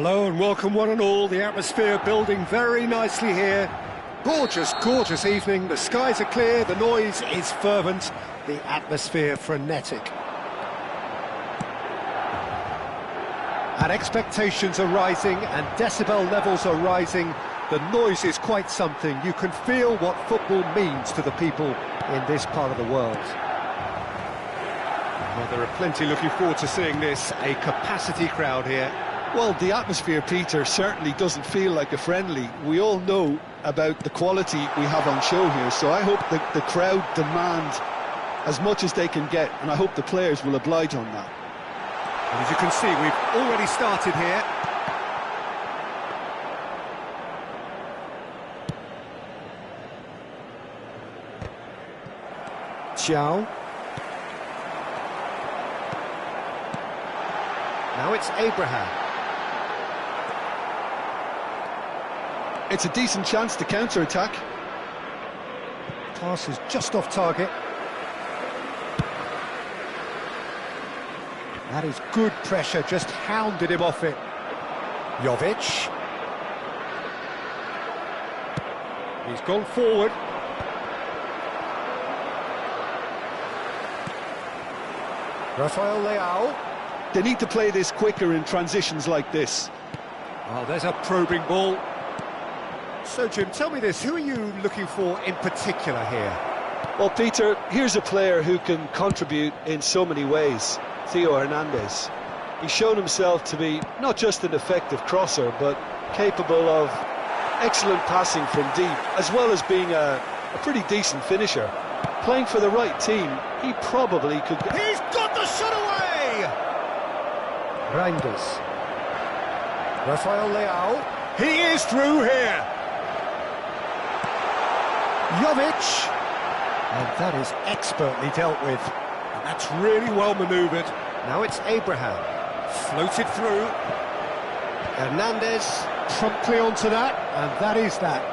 Hello and welcome one and all. The atmosphere building very nicely here. Gorgeous, gorgeous evening. The skies are clear, the noise is fervent, the atmosphere frenetic. And expectations are rising and decibel levels are rising. The noise is quite something. You can feel what football means to the people in this part of the world. Well, there are plenty looking forward to seeing this. A capacity crowd here. Well, the atmosphere, Peter, certainly doesn't feel like a friendly. We all know about the quality we have on show here, so I hope that the crowd demand as much as they can get, and I hope the players will oblige on that. And as you can see, we've already started here. Cahyo. Now it's Abraham. It's a decent chance to counter-attack. Pass is just off target. That is good pressure, just hounded him off it. Jovic. He's gone forward. Rafael Leao. They need to play this quicker in transitions like this. Oh, there's a probing ball. So, Jim, tell me this, who are you looking for in particular here? Well, Peter, here's a player who can contribute in so many ways. Theo Hernandez. He's shown himself to be not just an effective crosser, but capable of excellent passing from deep, as well as being a pretty decent finisher. Playing for the right team, he probably could... He's got the shot away! Reinders. Rafael Leao. He is through here! Jovic. And that is expertly dealt with. And that's really well manoeuvred. Now it's Abraham. Floated through. Hernandez promptly onto that, and that is that.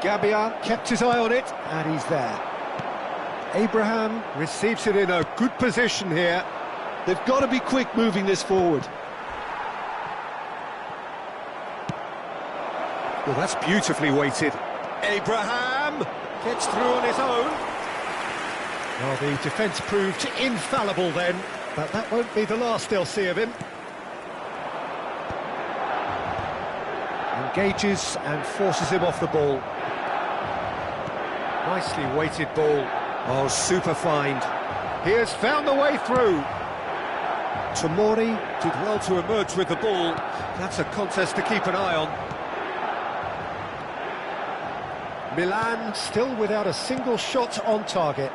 Gabbia kept his eye on it, and he's there. Abraham receives it in a good position here. They've got to be quick moving this forward. Well, that's beautifully weighted. Abraham gets through on his own. Well, the defence proved infallible then, but that won't be the last they'll see of him. Engages and forces him off the ball. Nicely weighted ball. Oh, super find. He has found the way through. Tomori did well to emerge with the ball. That's a contest to keep an eye on. Milan still without a single shot on target.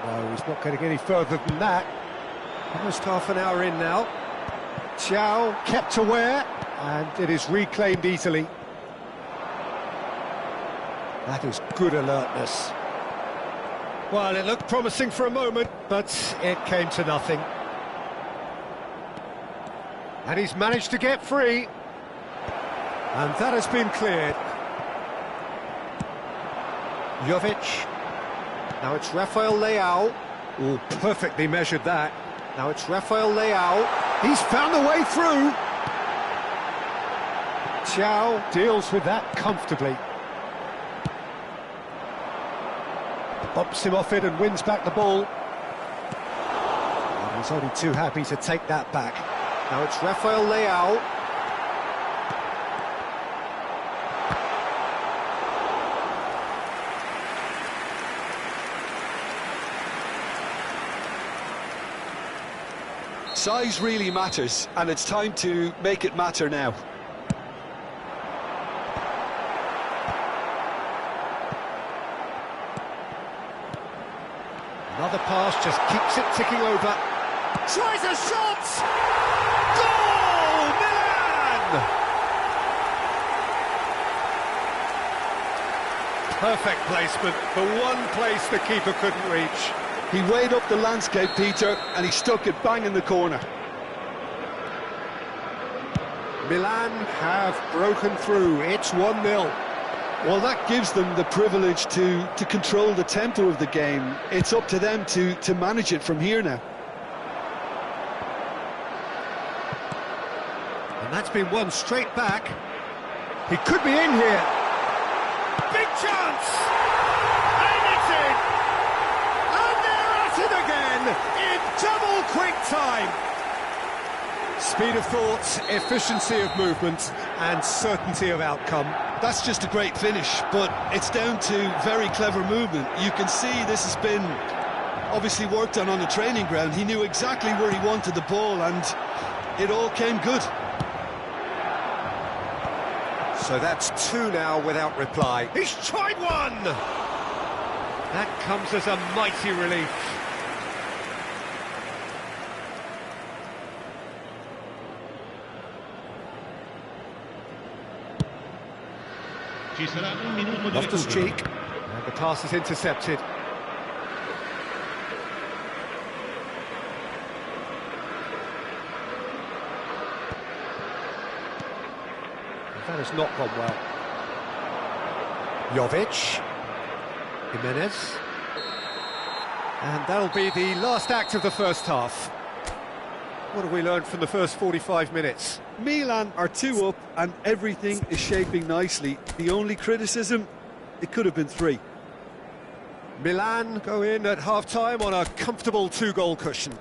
No, he's not going to get any further than that. Almost half an hour in now. Cahyo kept aware, and it is reclaimed easily. That is good alertness. Well, it looked promising for a moment, but it came to nothing. And he's managed to get free. And that has been cleared. Jovic. Now it's Rafael Leao. Oh, perfectly measured that. Now it's Rafael Leao. He's found the way through. Cahyo deals with that comfortably. Bumps him off it and wins back the ball. And he's only too happy to take that back. Now it's Rafael Leao. Size really matters, and it's time to make it matter now. Another pass just keeps it ticking over. Tries a shot! Goal! Milan! Perfect placement, the one place the keeper couldn't reach. He weighed up the landscape, Peter, and he stuck it bang in the corner. Milan have broken through. It's 1-0. Well, that gives them the privilege to control the tempo of the game. It's up to them to manage it from here now. And that's been won straight back. He could be in here. Big chance! And it's in! And they're at it again in double quick time. Speed of thought, efficiency of movement, and certainty of outcome. That's just a great finish, but it's down to very clever movement. You can see this has been obviously worked on the training ground. He knew exactly where he wanted the ball, and it all came good. So that's two now without reply. He's tried one! That comes as a mighty relief. Loftus-Cheek, and the pass is intercepted. That has not gone well. Jovic, Jimenez, and that'll be the last act of the first half. What have we learned from the first 45 minutes? Milan are 2 up and everything is shaping nicely. The only criticism, it could have been 3. Milan go in at half-time on a comfortable 2-goal cushion.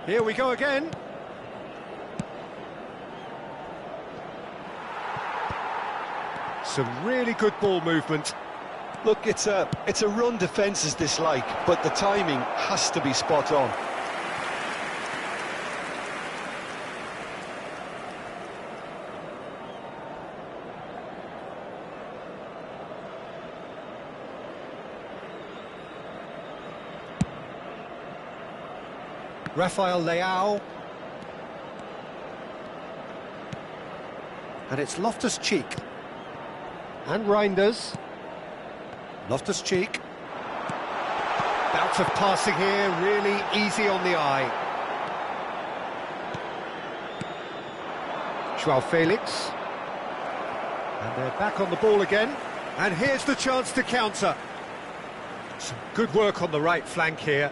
Here we go again. Some really good ball movement. Look, it's a run defence is dislike, but the timing has to be spot on. Rafael Leao. And it's Loftus-Cheek. And Reinders. Loftus-Cheek. Bout of passing here, really easy on the eye. Joao Felix. And they're back on the ball again. And here's the chance to counter. Some good work on the right flank here.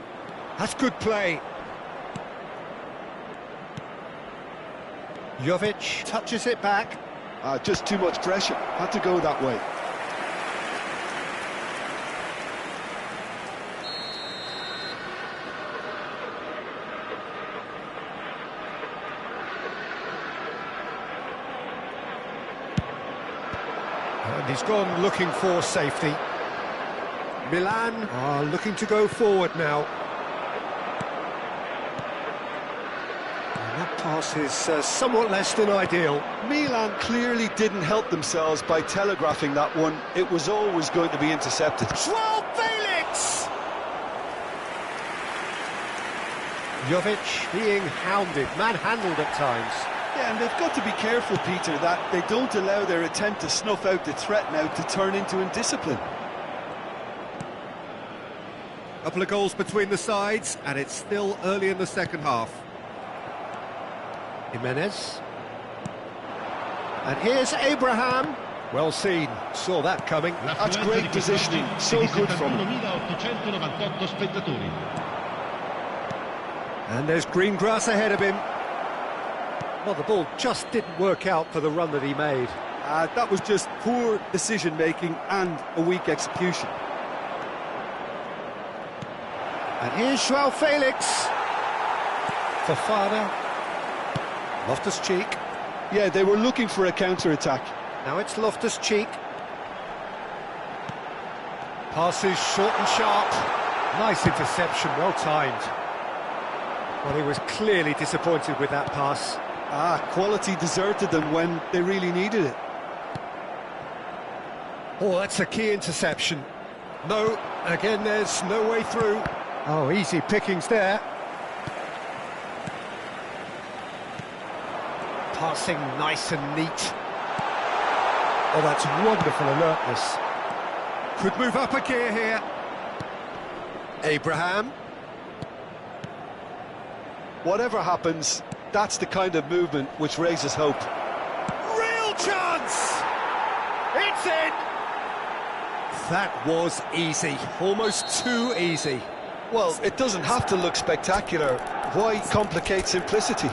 That's good play. Jovic touches it back. Just too much pressure. Had to go that way. And he's gone looking for safety. Milan are looking to go forward now. That pass is somewhat less than ideal. Milan clearly didn't help themselves by telegraphing that one. It was always going to be intercepted. Joao Felix! Jovic being hounded, manhandled at times. Yeah, and they've got to be careful, Peter, that they don't allow their attempt to snuff out the threat now to turn into indiscipline. Couple of goals between the sides, and it's still early in the second half. Jimenez. And here's Abraham. Well seen, saw that coming. That's great positioning, so good from him. And there's green grass ahead of him. Well, the ball just didn't work out for the run that he made. That was just poor decision-making and a weak execution. And here's Joao Felix. Fofana. Loftus-Cheek. Yeah, they were looking for a counter-attack. Now it's Loftus-Cheek. Passes short and sharp. Nice interception, well timed. Well, he was clearly disappointed with that pass. Quality deserted them when they really needed it. Oh, that's a key interception. No, again, there's no way through. Oh, easy pickings there. Passing nice and neat. Oh, that's wonderful alertness. Could move up a gear here. Abraham. Whatever happens, that's the kind of movement which raises hope. Real chance! It's in! That was easy, almost too easy. Well, it doesn't have to look spectacular. Why complicate simplicity?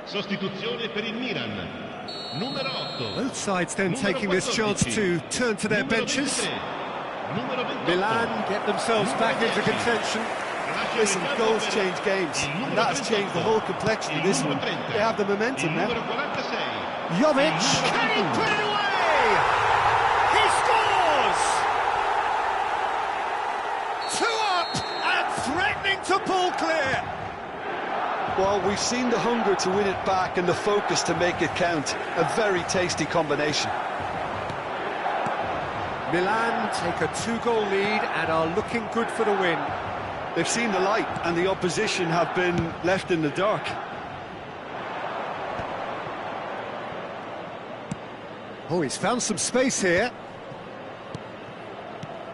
Sostituzione per il Milan. Numero 8. Both sides then taking this chance to turn to their benches. Milan get themselves back into contention. Listen, goals change games, and that's changed the whole complexion of this one. They have the momentum now. Jovic, can he put it away? He scores! 2 up and threatening to pull clear. Well, we've seen the hunger to win it back and the focus to make it count. A very tasty combination. Milan take a 2-goal lead and are looking good for the win. They've seen the light and the opposition have been left in the dark. Oh, he's found some space here.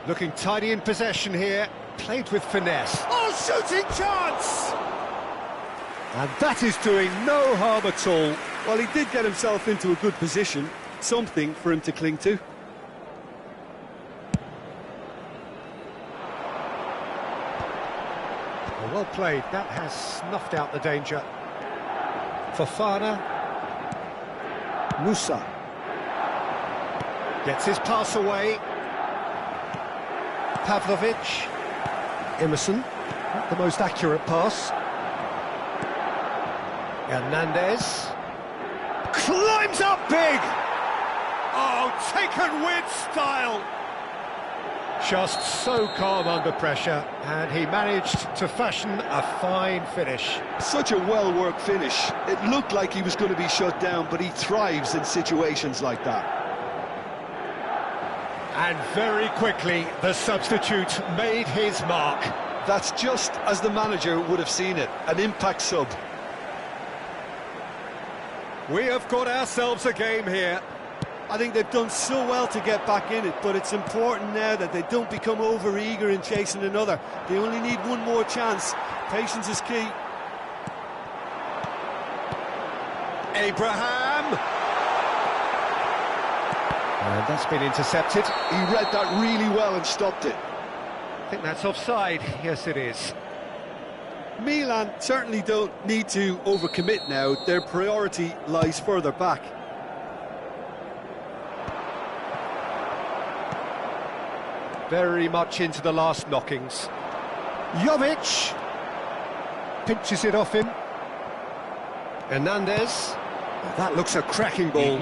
Looking tidy in possession here. Played with finesse. Oh, shooting chance! And that is doing no harm at all. Well, he did get himself into a good position. Something for him to cling to. Well played. That has snuffed out the danger. Fofana. Musa. Gets his pass away. Pavlovic. Emerson. Not the most accurate pass. Hernandez climbs up big. Oh, taken with style. Just so calm under pressure, and he managed to fashion a fine finish. Such a well-worked finish. It looked like he was going to be shut down, but he thrives in situations like that. And very quickly, the substitute made his mark. That's just as the manager would have seen it, an impact sub. We have got ourselves a game here. I think they've done so well to get back in it, but it's important now that they don't become over-eager in chasing another. They only need one more chance. Patience is key. Abraham! And that's been intercepted. He read that really well and stopped it. I think that's offside. Yes, it is. Milan certainly don't need to overcommit now. Their priority lies further back. very much into the last knockings. Jovic pinches it off him. Hernandez. That looks a cracking ball.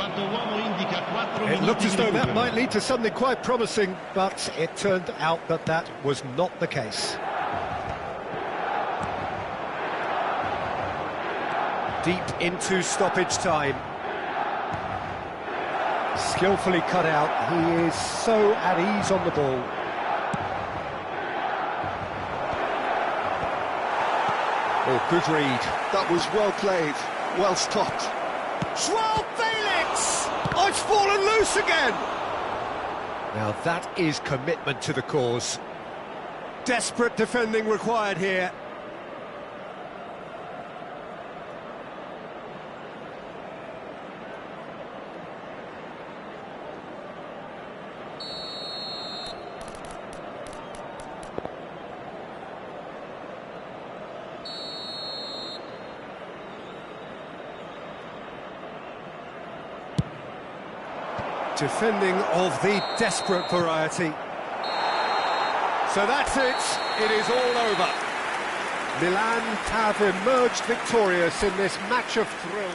It looked as though that might lead to something quite promising, but it turned out that that was not the case. Deep into stoppage time. Skillfully cut out. He is so at ease on the ball. Oh, good read. That was well played, well stopped. Joao Felix! Oh, it's fallen loose again! Now that is commitment to the cause. Desperate defending required here. Defending of the desperate variety. So that's it. It is all over. Milan have emerged victorious in this match of thrill.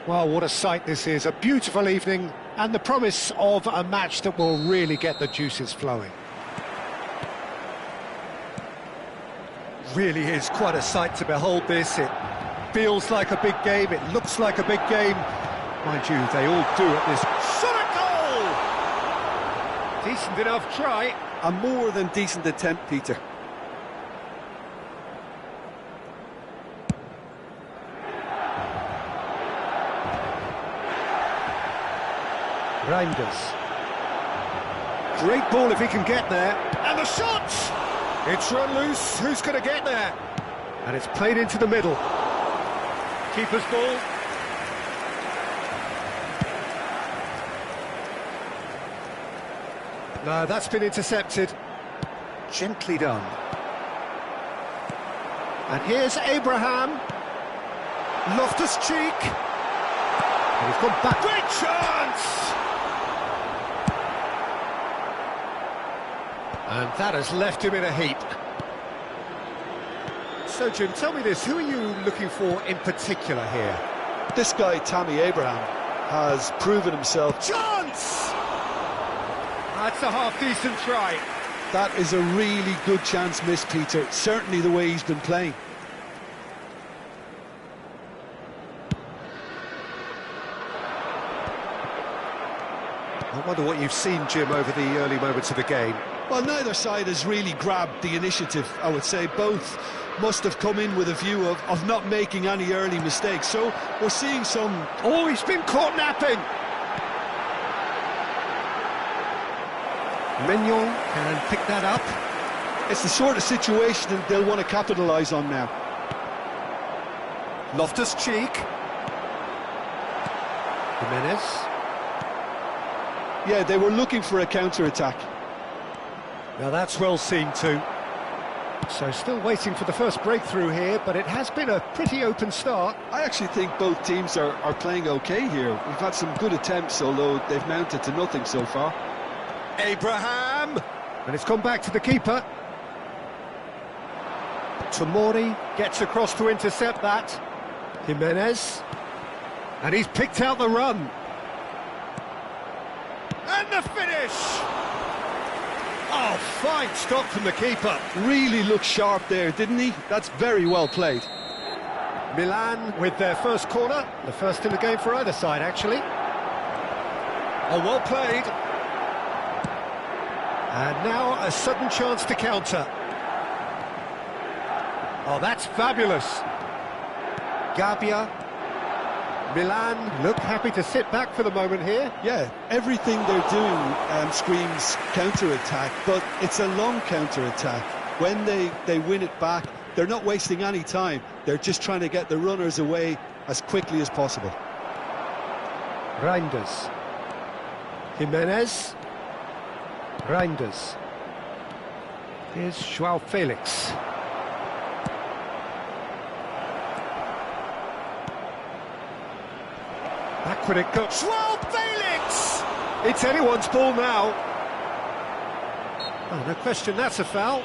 Well, what a sight this is, a beautiful evening and the promise of a match that will really get the juices flowing. Really is quite a sight to behold this. It feels like a big game, it looks like a big game. Mind you, they all do at this. Shot a goal! Decent enough try. A more than decent attempt, Peter. Reinders. Great ball if he can get there. And the shot! It's run loose. Who's going to get there? And it's played into the middle. Keeper's ball. No, that's been intercepted. Gently done. And here's Abraham. Loftus-Cheek. And he's gone back. Great chance! And that has left him in a heap. So, Jim, tell me this, who are you looking for in particular here? This guy, Tammy Abraham, has proven himself. Chance! That's a half-decent try. That is a really good chance missed, Peter. Certainly the way he's been playing. I wonder what you've seen, Jim, over the early moments of the game. Well, neither side has really grabbed the initiative, I would say. Both must have come in with a view of not making any early mistakes. So we're seeing some... Oh, he's been caught napping! Mignon can pick that up. It's the sort of situation that they'll want to capitalise on now. Loftus-Cheek. Jimenez. Yeah, they were looking for a counter-attack. Now that's well seen too. So still waiting for the first breakthrough here, but it has been a pretty open start. I actually think both teams are playing okay here. We've had some good attempts, although they've mounted to nothing so far. Abraham! And it's gone back to the keeper. Tomori gets across to intercept that. Jimenez. And he's picked out the run. And the finish! Oh, fine stop from the keeper. Really looked sharp there, didn't he? That's very well played. Milan with their first corner. The first in the game for either side, actually. Oh, well played. And now a sudden chance to counter. Oh, that's fabulous. Gabbia. Milan look happy to sit back for the moment here. Yeah, everything they're doing screams counter-attack, but it's a long counter-attack. When they win it back, they're not wasting any time. They're just trying to get the runners away as quickly as possible. Reinders. Jimenez. Reinders. Here's João Felix. Backward it goes. João Felix! It's anyone's ball now. Oh, no question, that's a foul.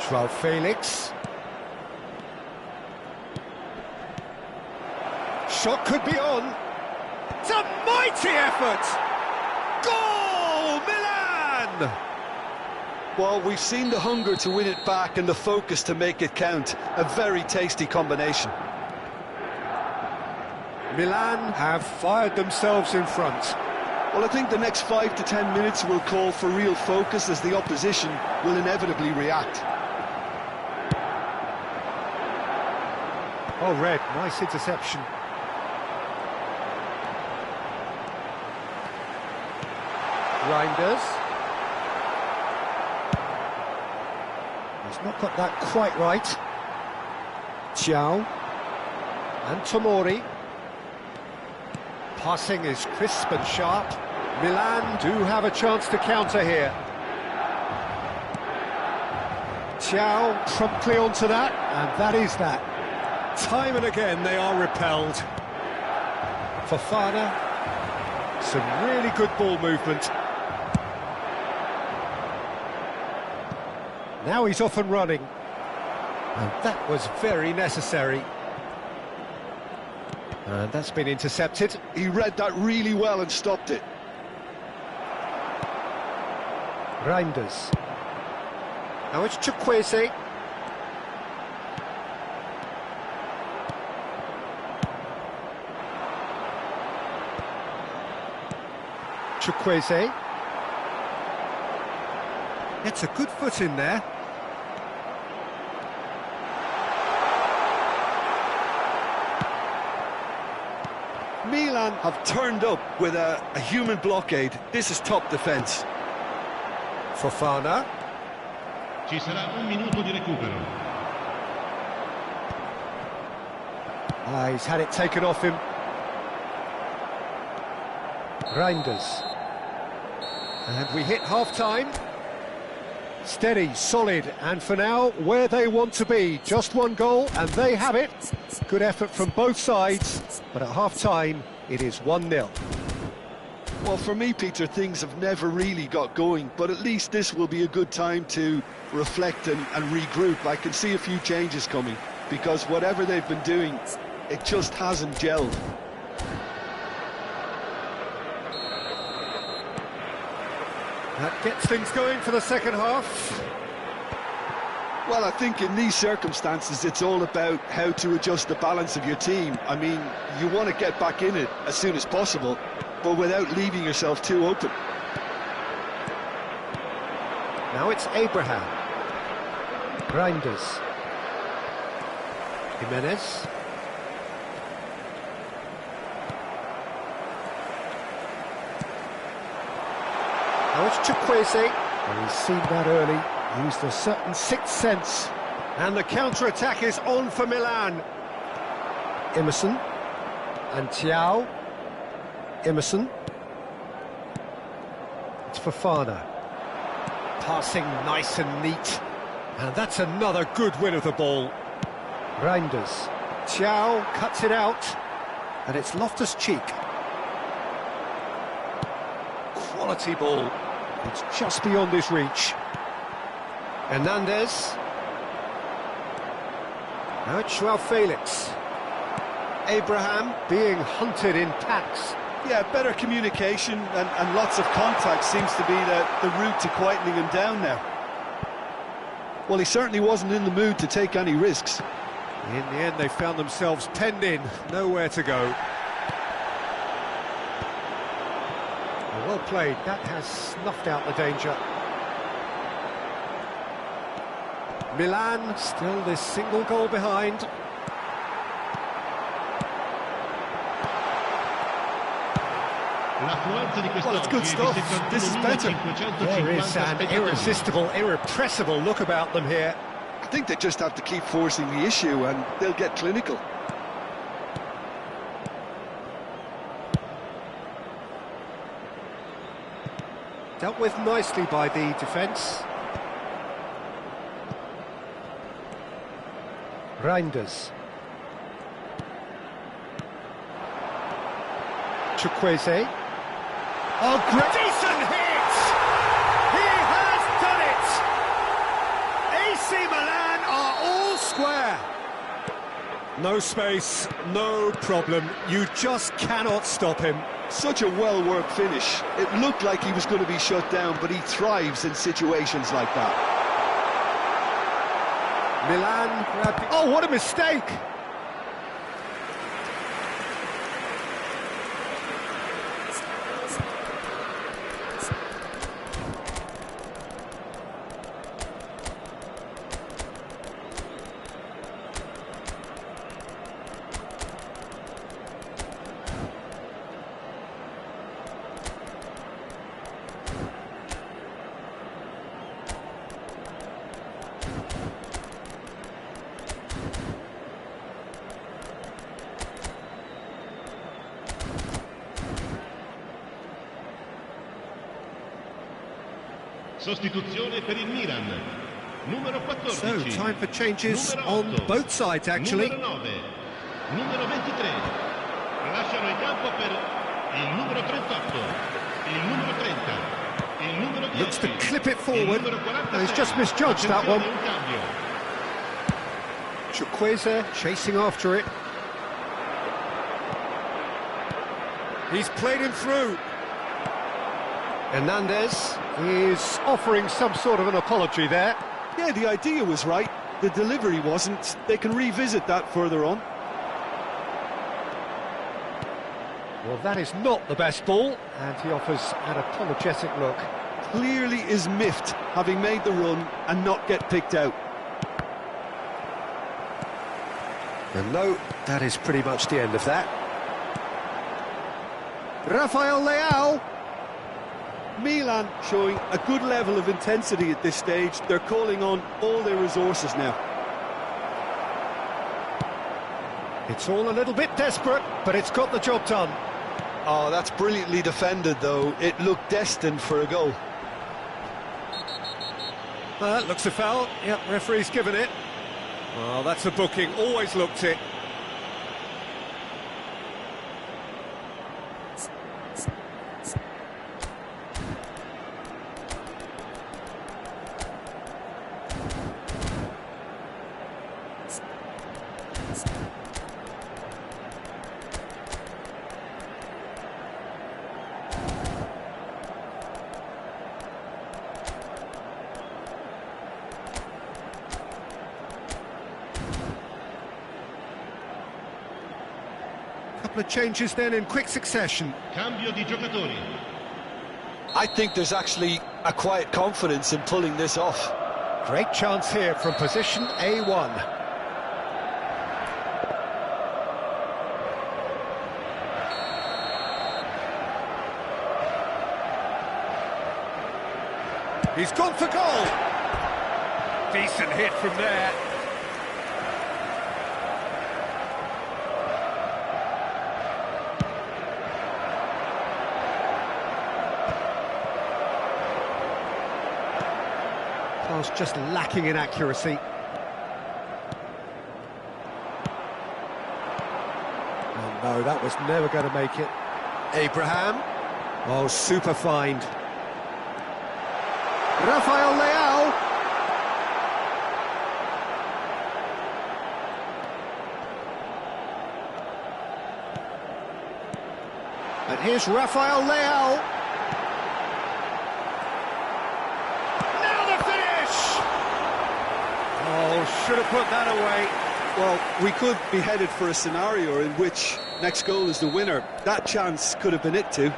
João Felix. Shot could be on. It's a mighty effort! Goal, Milan! Well, we've seen the hunger to win it back and the focus to make it count. A very tasty combination. Milan have fired themselves in front. Well, I think the next 5 to 10 minutes will call for real focus as the opposition will inevitably react. Oh, Red, nice interception. Reinders. He's not got that quite right. Cahyo. And Tomori. Passing is crisp and sharp. Milan do have a chance to counter here. Cahyo promptly onto that, and that is that. Time and again they are repelled. Fofana, some really good ball movement. Now he's off and running. And that was very necessary. And that's been intercepted. He read that really well and stopped it. Reinders. Now it's Chukwueze. Chukwueze. It's a good foot in there. Milan have turned up with a human blockade. This is top defence. Fofana. Ci sarà un minuto di recupero. He's had it taken off him. Reinders. And we hit half-time. Steady, solid, and for now, where they want to be. Just one goal, and they have it. Good effort from both sides, but at half-time, it is 1-0. Well, for me, Peter, things have never really got going, but at least this will be a good time to reflect and regroup. I can see a few changes coming, because whatever they've been doing, it just hasn't gelled. That gets things going for the second half. Well, I think in these circumstances, it's all about how to adjust the balance of your team. I mean, you want to get back in it as soon as possible, but without leaving yourself too open. Now it's Abraham. Reinders. Jimenez. Now it's Chukwueze. Well, he's seen that early. Used a certain sixth sense. And the counter-attack is on for Milan. Emerson. And Cahyo. Emerson. It's Fofana. Passing nice and neat. And that's another good win of the ball. Reinders. Cahyo cuts it out. And it's Loftus-Cheek. Quality ball. It's just beyond his reach. Hernandez. Now it's Joao Felix. Abraham being hunted in packs. Yeah, better communication and lots of contact seems to be the route to quietening him down now. Well, he certainly wasn't in the mood to take any risks. In the end, they found themselves penned in, nowhere to go. Well played, that has snuffed out the danger. Milan still this single goal behind. Well, it's good stuff. This is better. There is an irresistible, irrepressible look about them here. I think they just have to keep forcing the issue and they'll get clinical. Dealt with nicely by the defence. Reinders. Chukwueze. Oh, great! Decent hit! He has done it! AC Milan are all square. No space, no problem. You just cannot stop him. Such a well-worked finish. It looked like he was going to be shut down, but he thrives in situations like that. Milan grabbed it. Oh, what a mistake! Sostituzione per il Milan. Numero 14. So, time for changes on both sides, actually. Numero 9. Numero 23. Lasciano il campo per il numero 38. Il numero 30. Il numero 10. Looks to clip it forward. No, he's just misjudged that one. Chukwueze chasing after it. He's played him through. Hernandez is offering some sort of an apology there. Yeah, the idea was right. The delivery wasn't. They can revisit that further on. Well, that is not the best ball, and he offers an apologetic look. Clearly is miffed, having made the run and not get picked out. And no, that is pretty much the end of that. Rafael Leao. Milan showing a good level of intensity at this stage. They're calling on all their resources now. It's all a little bit desperate, but it's got the job done. Oh, that's brilliantly defended, though. It looked destined for a goal. That looks a foul. Yep, referee's given it. Well, that's a booking. Always looked it. Couple of changes then in quick succession. Cambio di giocatori. I think there's actually a quiet confidence in pulling this off. Great chance here from position A1. He's gone for goal. Decent hit from there. Pass just lacking in accuracy. Oh no, that was never going to make it. Abraham. Oh, super find. Rafael Leao. And here's Rafael Leao. Now the finish! Oh, should have put that away. Well, we could be headed for a scenario in which next goal is the winner. That chance could have been it too.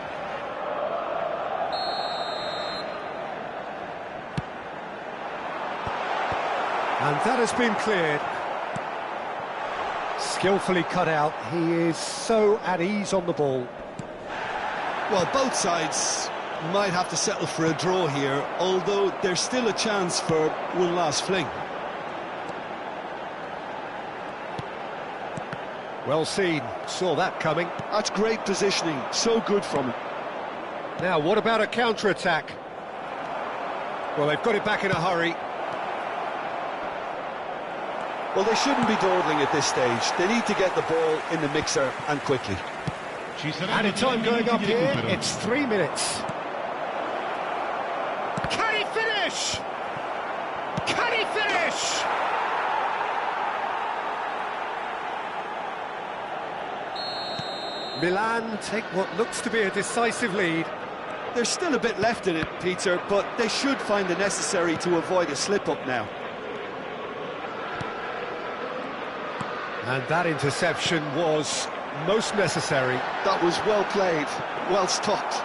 And that has been cleared. Skillfully cut out. He is so at ease on the ball. Well, both sides might have to settle for a draw here, although there's still a chance for one last fling. Well seen. Saw that coming. That's great positioning. So good from him. Now, what about a counter-attack? Well, they've got it back in a hurry. Well, they shouldn't be dawdling at this stage. They need to get the ball in the mixer and quickly. Added time going up here, it's 3 minutes. Can he finish? Can he finish? Milan take what looks to be a decisive lead. There's still a bit left in it, Peter, but they should find the necessary to avoid a slip-up now. And that interception was most necessary. That was well played, well stopped.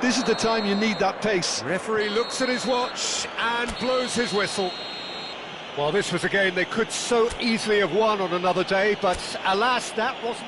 This is the time you need that pace. Referee looks at his watch and blows his whistle. Well, this was a game they could so easily have won on another day, but alas, that wasn't...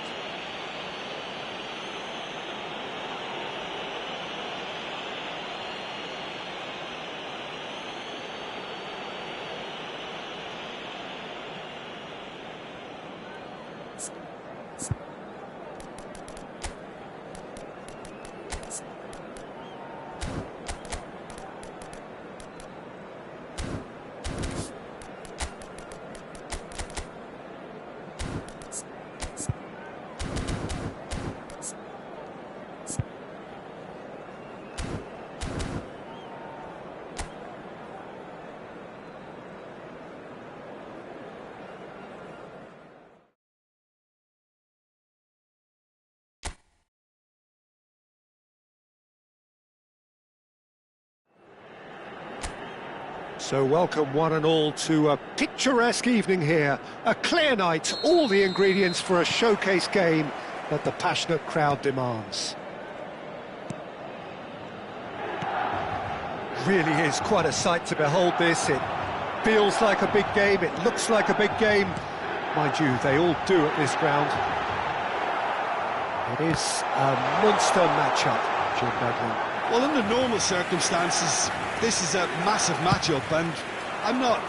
So welcome one and all to a picturesque evening here. A clear night, all the ingredients for a showcase game that the passionate crowd demands. Really is quite a sight to behold this. It feels like a big game, it looks like a big game. Mind you, they all do at this ground. It is a monster matchup, Jim Dudley. Well, under normal circumstances, this is a massive matchup, and I'm not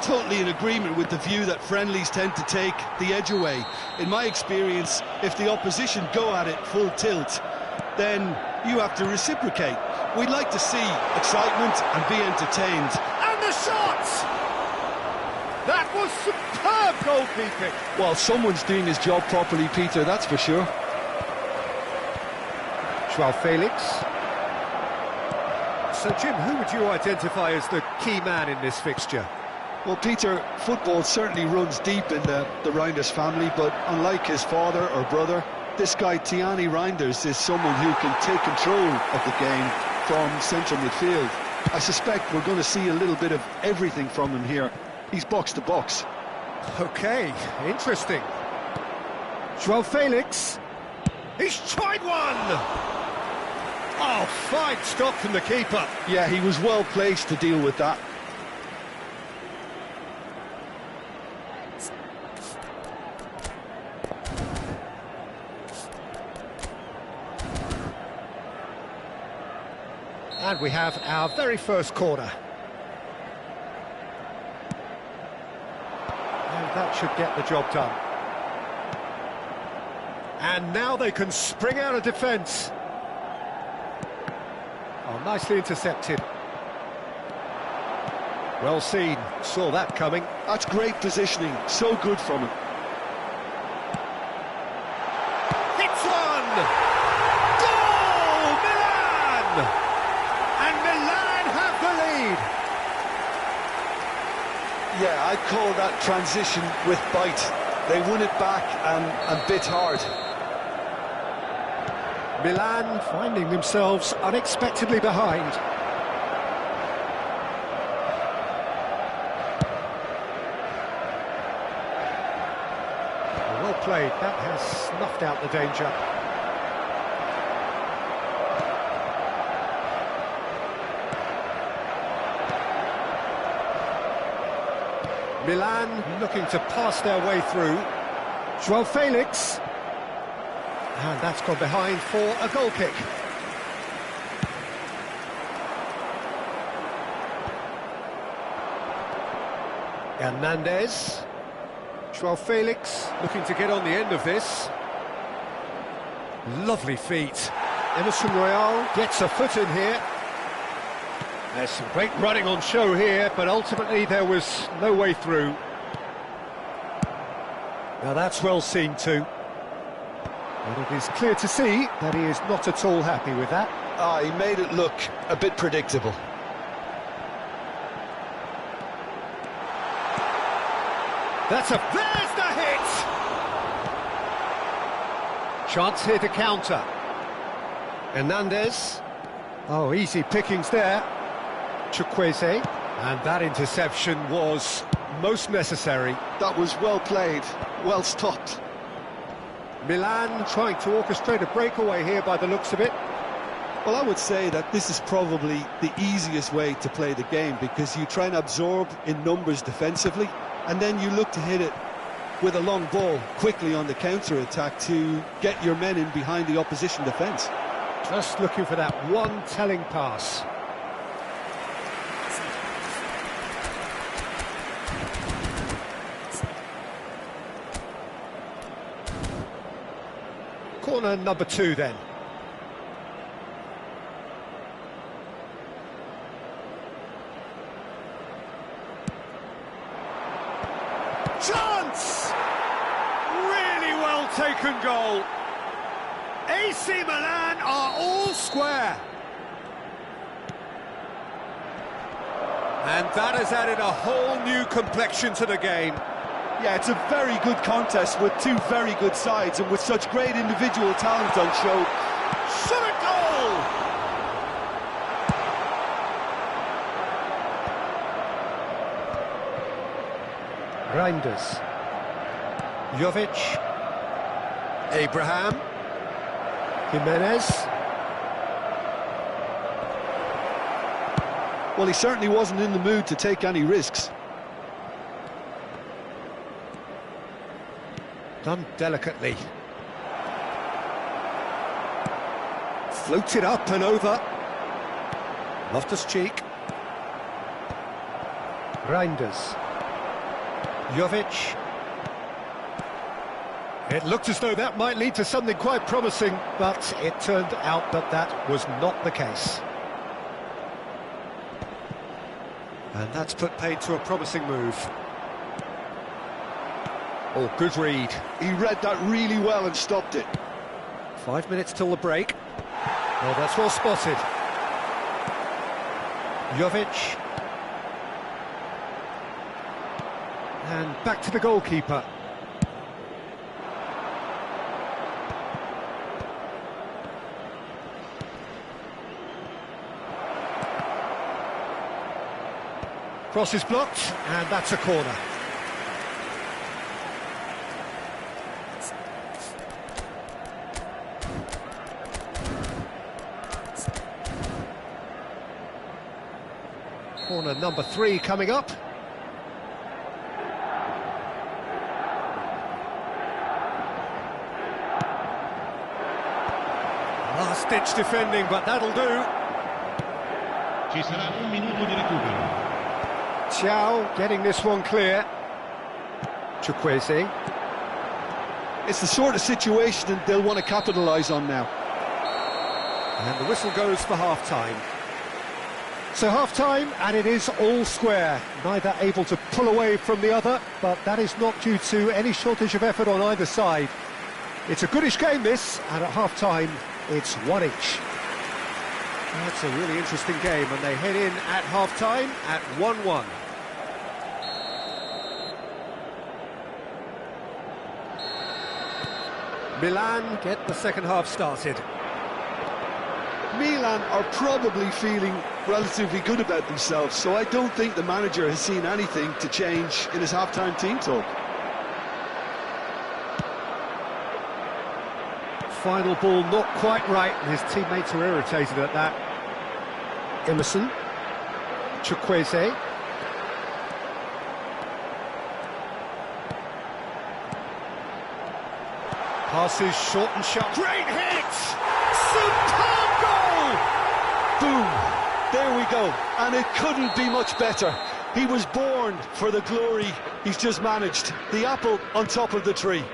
totally in agreement with the view that friendlies tend to take the edge away. In my experience, if the opposition go at it full tilt, then you have to reciprocate. We'd like to see excitement and be entertained. And the shot! That was superb goalkeeping. Well, someone's doing his job properly, Peter, that's for sure. Joao Felix. So, Jim, who would you identify as the key man in this fixture? Well, Peter, football certainly runs deep in the Reinders family, but unlike his father or brother, this guy, Tiani Reinders, is someone who can take control of the game from central midfield. I suspect we're going to see a little bit of everything from him here. He's box to box. OK, interesting. Joao Felix. He's tried one! Oh, fine stop from the keeper. Yeah, he was well placed to deal with that. And we have our very first corner. And that should get the job done. And now they can spring out of defence. Oh, nicely intercepted. Well seen, saw that coming. That's great positioning, so good from him. Hits one! Goal! Milan! And Milan have the lead. Yeah, I'd call that transition with bite. They won it back and bit hard. Milan finding themselves unexpectedly behind. Well played, that has snuffed out the danger. Milan looking to pass their way through. Joao Felix. And that's gone behind for a goal kick. Hernandez. Joao Felix looking to get on the end of this. Lovely feet. Emerson Royal gets a foot in here. There's some great running on show here, but ultimately there was no way through. Now that's well seen too. And it is clear to see that he is not at all happy with that. He made it look a bit predictable. There's the hit! Chance here to counter. Hernandez. Oh, easy pickings there. Chukwueze. And that interception was most necessary. That was well played, well stopped. Milan trying to orchestrate a breakaway here by the looks of it. Well, I would say that this is probably the easiest way to play the game, because you try and absorb in numbers defensively, and then you look to hit it with a long ball quickly on the counter-attack to get your men in behind the opposition defence. Just looking for that one telling pass. Corner number 2 then. Chance! Really well taken goal. AC Milan are all square. And that has added a whole new complexion to the game. Yeah, it's a very good contest with two very good sides, and with such great individual talent on show. Shot a goal! Reinders. Jovic. Abraham. Jimenez. Well, he certainly wasn't in the mood to take any risks. Done delicately. Floated up and over. Loftus-Cheek. Reinders. Jovic. It looked as though that might lead to something quite promising, but it turned out that that was not the case. And that's put paid to a promising move. Oh, good read. He read that really well and stopped it. 5 minutes till the break. Oh, that's well spotted. Jovic. And back to the goalkeeper. Cross is blocked, and that's a corner. Corner number 3 coming up. Last-ditch defending, but that'll do. Ci sarà un minuto di recupero. Cahyo getting this one clear. Chukwueze. It's the sort of situation that they'll want to capitalise on now. And the whistle goes for half-time. So half-time, and it is all square. Neither able to pull away from the other, but that is not due to any shortage of effort on either side. It's a goodish game, this, and at half-time, it's one each. That's a really interesting game, and they head in at half-time at 1-1. Milan get the second half started. Milan are probably feeling relatively good about themselves, so I don't think the manager has seen anything to change in his half-time team talk. Final ball not quite right, and his teammates are irritated at that. Emerson. Chukwueze. Passes short and sharp. Great hit! Superb goal! Boom! There we go. And it couldn't be much better. He was born for the glory he's just managed. The apple on top of the tree.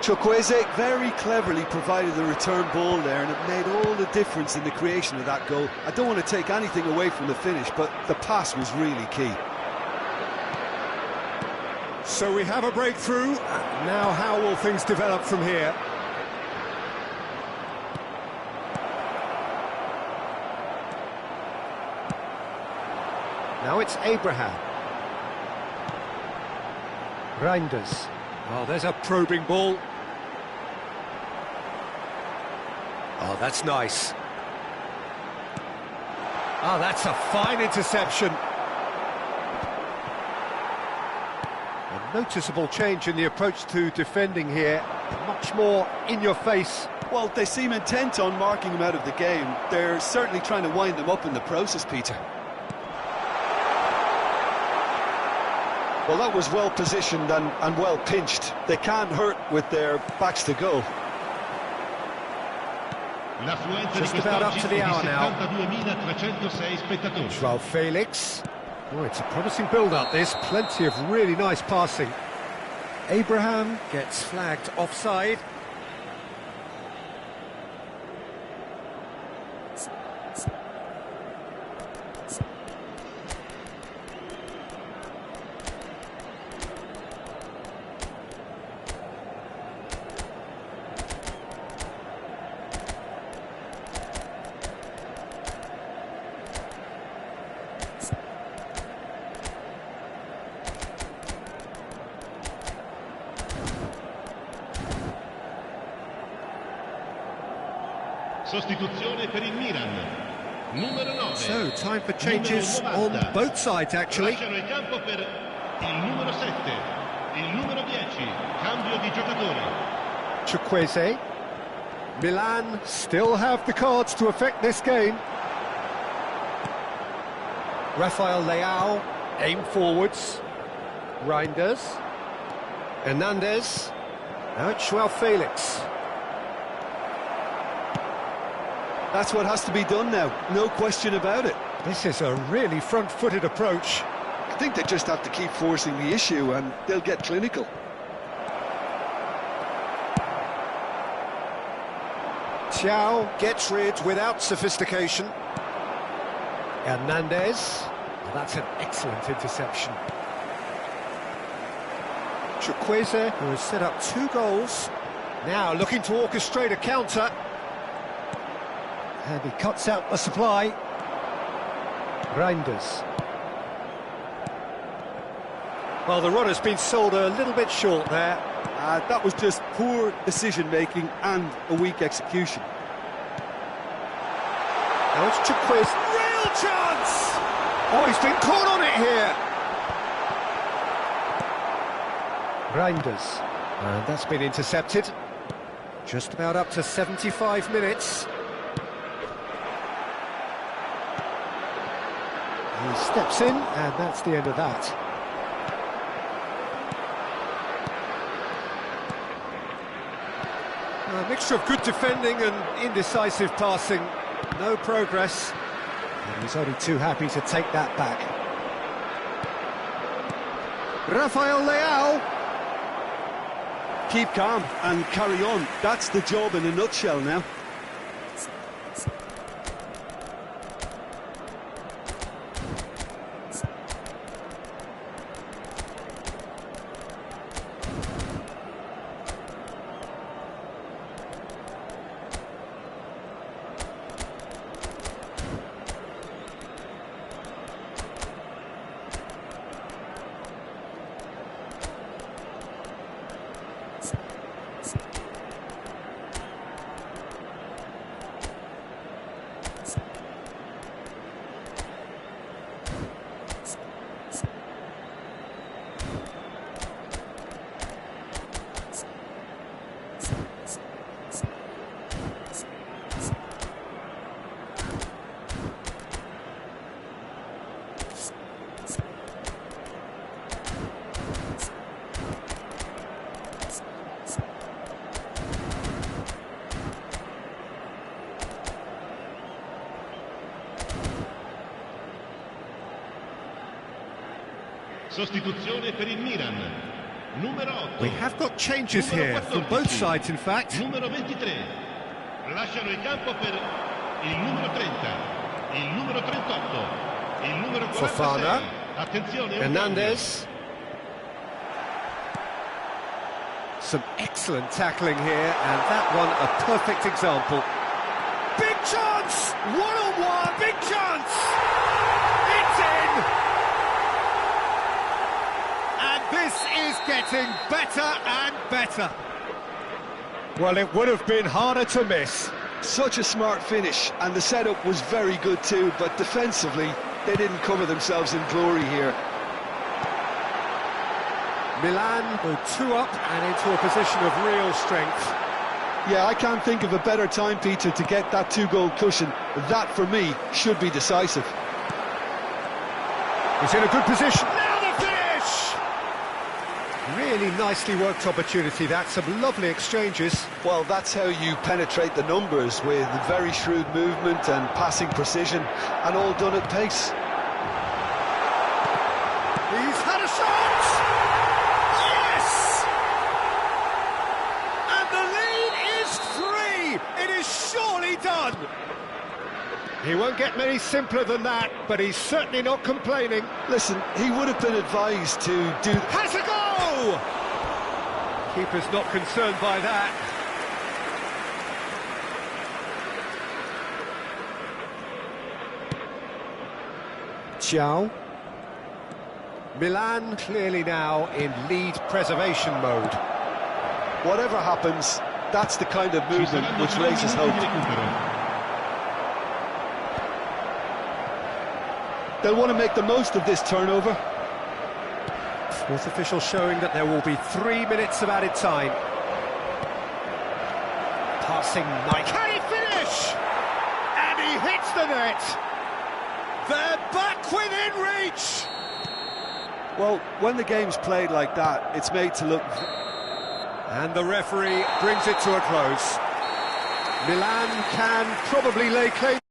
Chukwueze very cleverly provided the return ball there, and it made all the difference in the creation of that goal. I don't want to take anything away from the finish, but the pass was really key. So we have a breakthrough. Now how will things develop from here? Now it's Abraham. Reinders. Oh, there's a probing ball. Oh, that's nice. Oh, that's a fine interception. A noticeable change in the approach to defending here. Much more in your face. Well, they seem intent on marking him out of the game. They're certainly trying to wind them up in the process, Peter. Well, that was well positioned and well pinched. They can't hurt with their backs to goal. Just about up to the hour now. 72.306 spettatori. João Felix. Oh, it's a promising build-up, this. Plenty of really nice passing. Abraham gets flagged offside. Sostituzione per il Milan. Numero 9. So, time for changes on both sides, actually. Lasciano il campo per il numero 7, il numero 10. Cambio di giocatore. Chukwueze. Milan still have the cards to affect this game. Rafael Leao, aim forwards. Reinders. Hernandez. Now it's João Felix. That's what has to be done now, no question about it. This is a really front-footed approach. I think they just have to keep forcing the issue and they'll get clinical. Cahyo gets rid without sophistication. Hernandez. Well, that's an excellent interception. Chukwueze, who has set up 2 goals, now looking to orchestrate a counter. And he cuts out the supply. Reinders. Well, the run has been sold a little bit short there. That was just poor decision-making and a weak execution. Now it's Chukwueze. Real chance! Oh, he's been caught on it here. Reinders. And that's been intercepted. Just about up to 75 minutes. He steps in, and that's the end of that. A mixture of good defending and indecisive passing. No progress. And he's only too happy to take that back. Rafael Leao. Keep calm and carry on. That's the job in a nutshell now. Sostituzione per il Milan. Numero 8. We have got changes here, from both sides in fact. Numero 23. Lasciano il campo per il numero 30, il numero 38, il numero 46. Fofana. Attenzione, Hernandez. Some excellent tackling here, and that one a perfect example. Big chance! One-on-one, big chance! It's in! And this is getting better and better. Well, it would have been harder to miss. Such a smart finish, and the setup was very good too, but defensively, they didn't cover themselves in glory here. Milan go 2 up and into a position of real strength. Yeah, I can't think of a better time, Peter, to get that 2-goal cushion. That, for me, should be decisive. He's in a good position. Now the finish! Really nicely worked opportunity, that. Some lovely exchanges. Well, that's how you penetrate the numbers, with very shrewd movement and passing precision, and all done at pace. He's had a shot! Yes! And the lead is 3! It is surely done! He won't get many simpler than that, but he's certainly not complaining. Listen, he would have been advised to do... Has a goal! Keeper's not concerned by that. Cahyo. Milan clearly now in lead preservation mode. Whatever happens, that's the kind of movement which raises hope. They'll want to make the most of this turnover. Fourth official showing that there will be 3 minutes of added time. Passing Mike. Can he finish? And he hits the net. They're back within reach. Well, when the game's played like that, it's made to look... And the referee brings it to a close. Milan can probably lay claim.